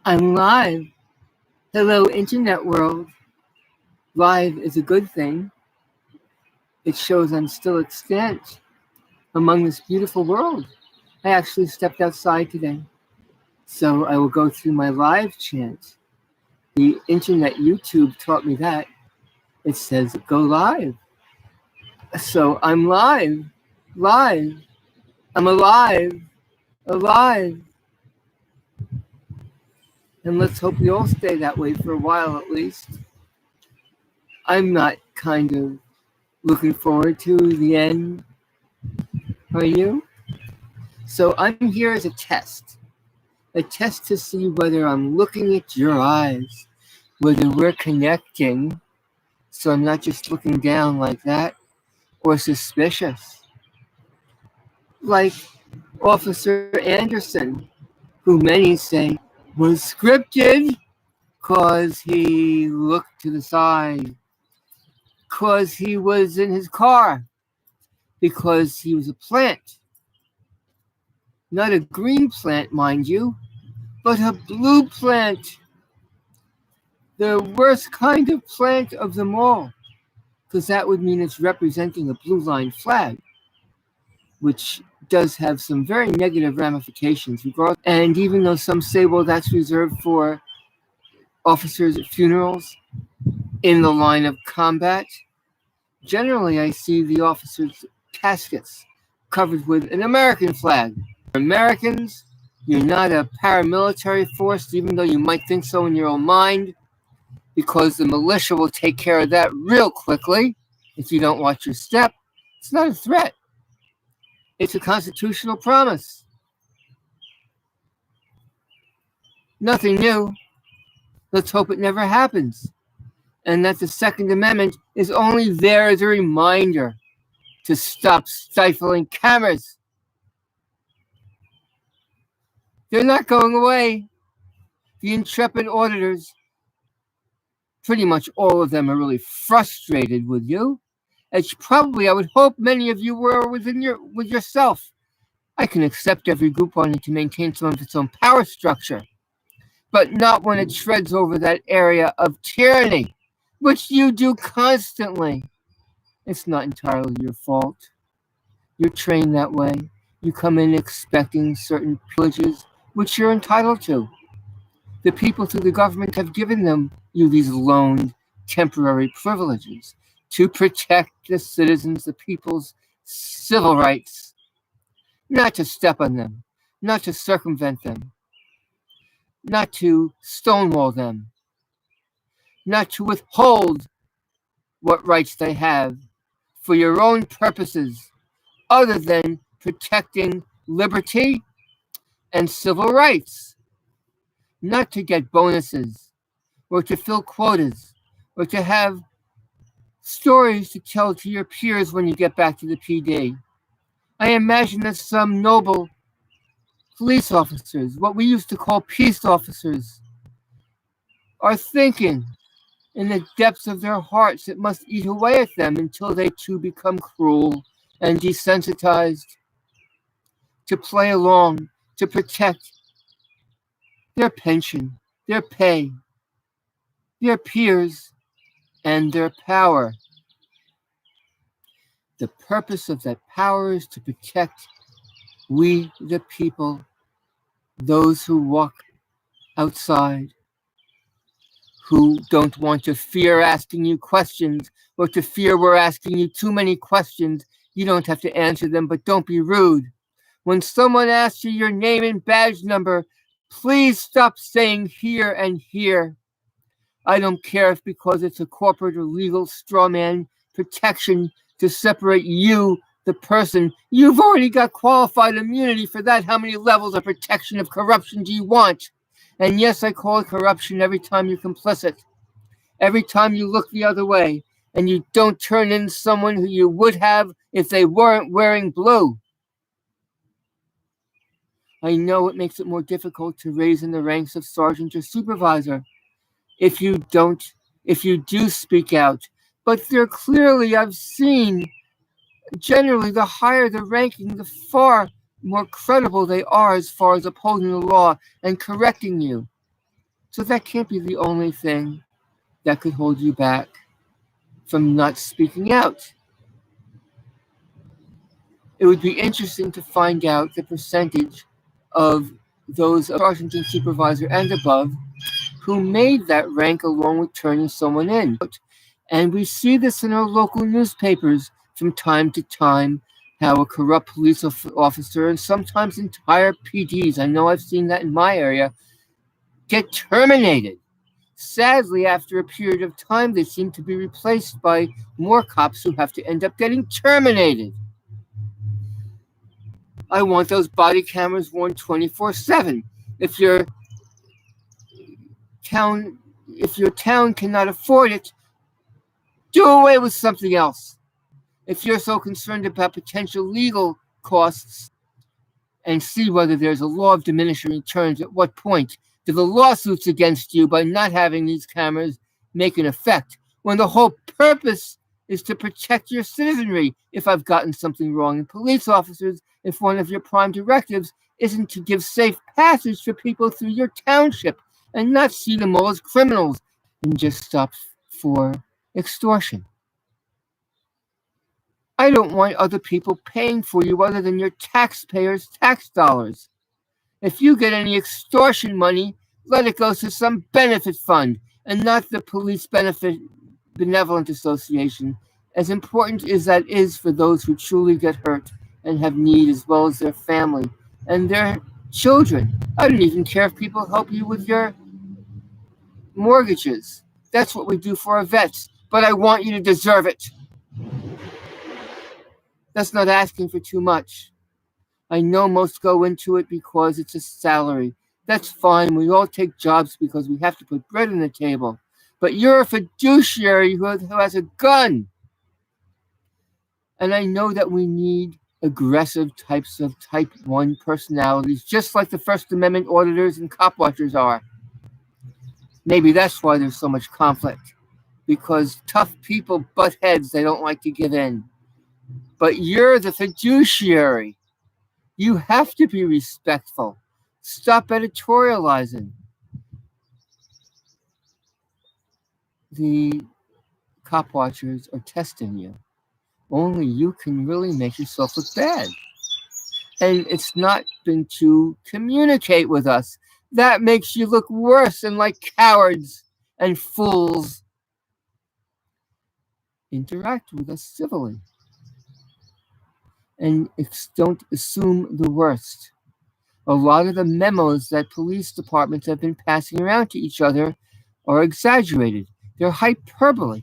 I'm live. Hello, internet world. Live is a good thing. It shows I'm still extant among this beautiful world. I actually stepped outside today. So I will go through my live chant. The internet YouTube taught me that. It says go live. So I'm live. Live. I'm alive. Alive. And let's hope we all stay that way for a while at least. I'm not kind of looking forward to the end. Are you? So I'm here as a test to see whether I'm looking at your eyes, whether we're connecting, so I'm not just looking down like that, or suspicious. Like Officer Anderson, who many say was scripted because he looked to the side, because he was in his car, because he was a plant. Not a green plant, mind you, but a blue plant. The worst kind of plant of them all, because that would mean it's representing a blue line flag, which does have some very negative ramifications. And even though some say, well, that's reserved for officers at funerals in the line of combat, generally I see the officers' caskets covered with an American flag. Americans, you're not a paramilitary force, even though you might think so in your own mind, because the militia will take care of that real quickly if you don't watch your step. It's not a threat. It's a constitutional promise. Nothing new. Let's hope it never happens. And that the Second Amendment is only there as a reminder to stop stifling cameras. They're not going away. The intrepid auditors, pretty much all of them, are really frustrated with you. As probably I would hope many of you were with yourself. I can accept every group wanting to maintain some of its own power structure, but not when it treads over that area of tyranny, which you do constantly. It's not entirely your fault. You're trained that way. You come in expecting certain privileges, which you're entitled to. The people through the government have given you these loaned temporary privileges to protect the citizens, the people's civil rights, not to step on them, not to circumvent them, not to stonewall them, not to withhold what rights they have for your own purposes other than protecting liberty and civil rights, not to get bonuses or to fill quotas or to have stories to tell to your peers when you get back to the PD. I imagine that some noble police officers, what we used to call peace officers, are thinking in the depths of their hearts it must eat away at them until they too become cruel and desensitized to play along, to protect their pension, their pay, their peers, and their power. The purpose of that power is to protect we, the people, those who walk outside, who don't want to fear asking you questions or to fear we're asking you too many questions. You don't have to answer them, but don't be rude. When someone asks you your name and badge number, please stop saying here and here. I don't care if because it's a corporate or legal straw man protection to separate you, the person. You've already got qualified immunity for that. How many levels of protection of corruption do you want? And yes, I call it corruption every time you're complicit. Every time you look the other way and you don't turn in someone who you would have if they weren't wearing blue. I know it makes it more difficult to raise in the ranks of sergeant or supervisor if you do speak out. But they're clearly, I've seen, generally the higher the ranking, the far more credible they are as far as upholding the law and correcting you. So that can't be the only thing that could hold you back from not speaking out. It would be interesting to find out the percentage of those sergeant and supervisor and above who made that rank along with turning someone in. And we see this in our local newspapers from time to time, how a corrupt police officer and sometimes entire PDs, I know I've seen that in my area, get terminated. Sadly, after a period of time, they seem to be replaced by more cops who have to end up getting terminated. I want those body cameras worn 24/7. If your town cannot afford it, do away with something else. If you're so concerned about potential legal costs, and see whether there's a law of diminishing returns, at what point do the lawsuits against you by not having these cameras make an effect, when the whole purpose is to protect your citizenry? If I've gotten something wrong in police officers, if one of your prime directives isn't to give safe passage for people through your township and not see them all as criminals and just stop for extortion. I don't want other people paying for you other than your taxpayers' tax dollars. If you get any extortion money, let it go to some benefit fund and not the Police Benefit Benevolent Association, as important as that is for those who truly get hurt and have need, as well as their family and their children. I don't even care if people help you with your mortgages. That's what we do for our vets, but I want you to deserve it. That's not asking for too much. I know most go into it because it's a salary. That's fine. We all take jobs because we have to put bread on the table. But you're a fiduciary who has a gun. And I know that we need aggressive types of type 1 personalities, just like the First Amendment auditors and cop watchers are. Maybe that's why there's so much conflict, because tough people butt heads. They don't like to give in. But you're the fiduciary. You have to be respectful. Stop editorializing. The cop watchers are testing you. Only you can really make yourself look bad. And it's not been to communicate with us. That makes you look worse and like cowards and fools. Interact with us civilly. And don't assume the worst. A lot of the memos that police departments have been passing around to each other are exaggerated. They're hyperbole.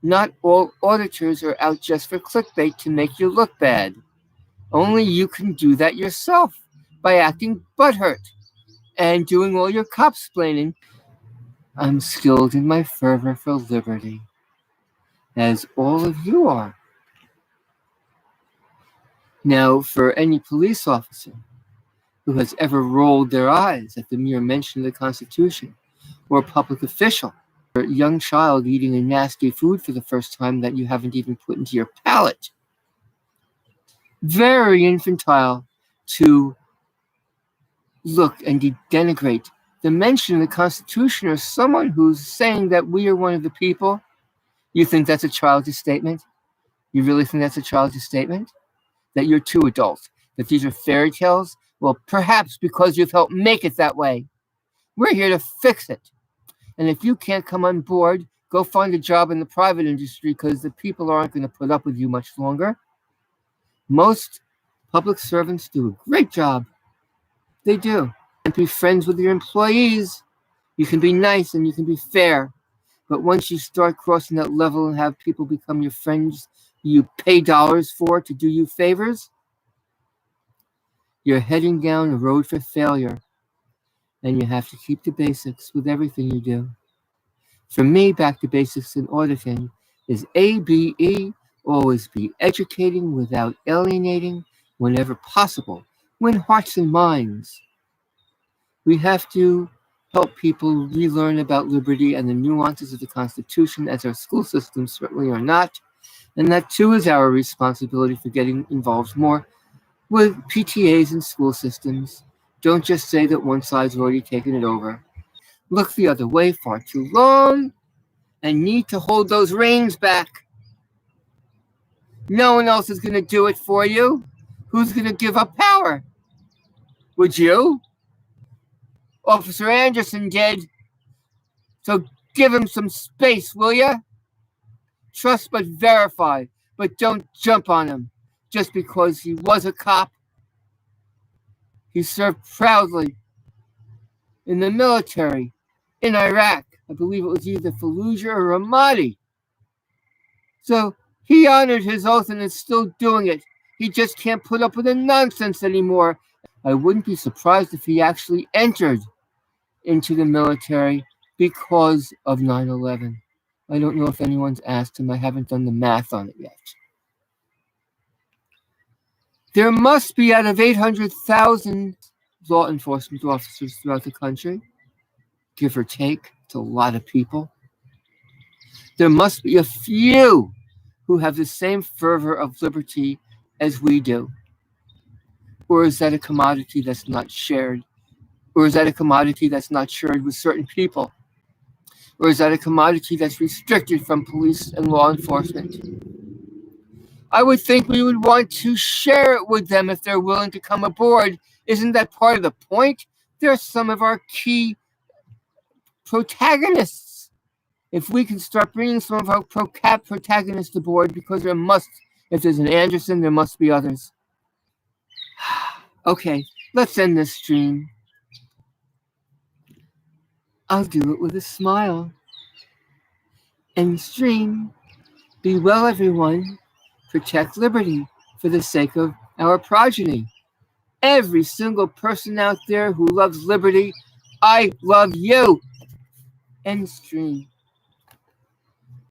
Not all auditors are out just for clickbait to make you look bad. Only you can do that yourself by acting butthurt and doing all your cop-splaining. I'm skilled in my fervor for liberty, as all of you are. Now, for any police officer who has ever rolled their eyes at the mere mention of the Constitution, or a public official, or a young child eating a nasty food for the first time that you haven't even put into your palate, very infantile to look and denigrate the mention of the Constitution or someone who's saying that we are one of the people. You think that's a childish statement? You really think that's a childish statement? That you're too adult? That these are fairy tales? Well, perhaps because you've helped make it that way. We're here to fix it. And if you can't come on board, go find a job in the private industry, because the people aren't going to put up with you much longer. Most public servants do a great job. They do. And be friends with your employees. You can be nice and you can be fair. But once you start crossing that level and have people become your friends you pay dollars for to do you favors, you're heading down a road for failure. And you have to keep the basics with everything you do. For me, back to basics in auditing is ABE, always be educating without alienating whenever possible. Win hearts and minds. We have to help people relearn about liberty and the nuances of the Constitution, as our school systems certainly are not. And that too is our responsibility for getting involved more with PTAs and school systems. Don't just say that one side's already taken it over. look the other way far too long and need to hold those reins back. No one else is going to do it for you. Who's going to give up power? Would you? Officer Anderson did. So give him some space, will ya? Trust but verify, but don't jump on him just because he was a cop. He served proudly in the military in Iraq. I believe it was either Fallujah or Ramadi. So he honored his oath and is still doing it. He just can't put up with the nonsense anymore. I wouldn't be surprised if he actually entered into the military because of 9/11. I don't know if anyone's asked him. I haven't done the math on it yet. There must be out of 800,000 law enforcement officers throughout the country, give or take. It's a lot of people. There must be a few who have the same fervor of liberty as we do. Or is that a commodity that's not shared? Or is that a commodity that's not shared with certain people? Or is that a commodity that's restricted from police and law enforcement? I would think we would want to share it with them if they're willing to come aboard. Isn't that part of the point? They're some of our key protagonists. If we can start bringing some of our protagonists aboard, because there must, if there's an Anderson, there must be others. Okay, let's end this stream. I'll do it with a smile. End stream. Be well, everyone. Protect liberty for the sake of our progeny. Every single person out there who loves liberty, I love you. End stream.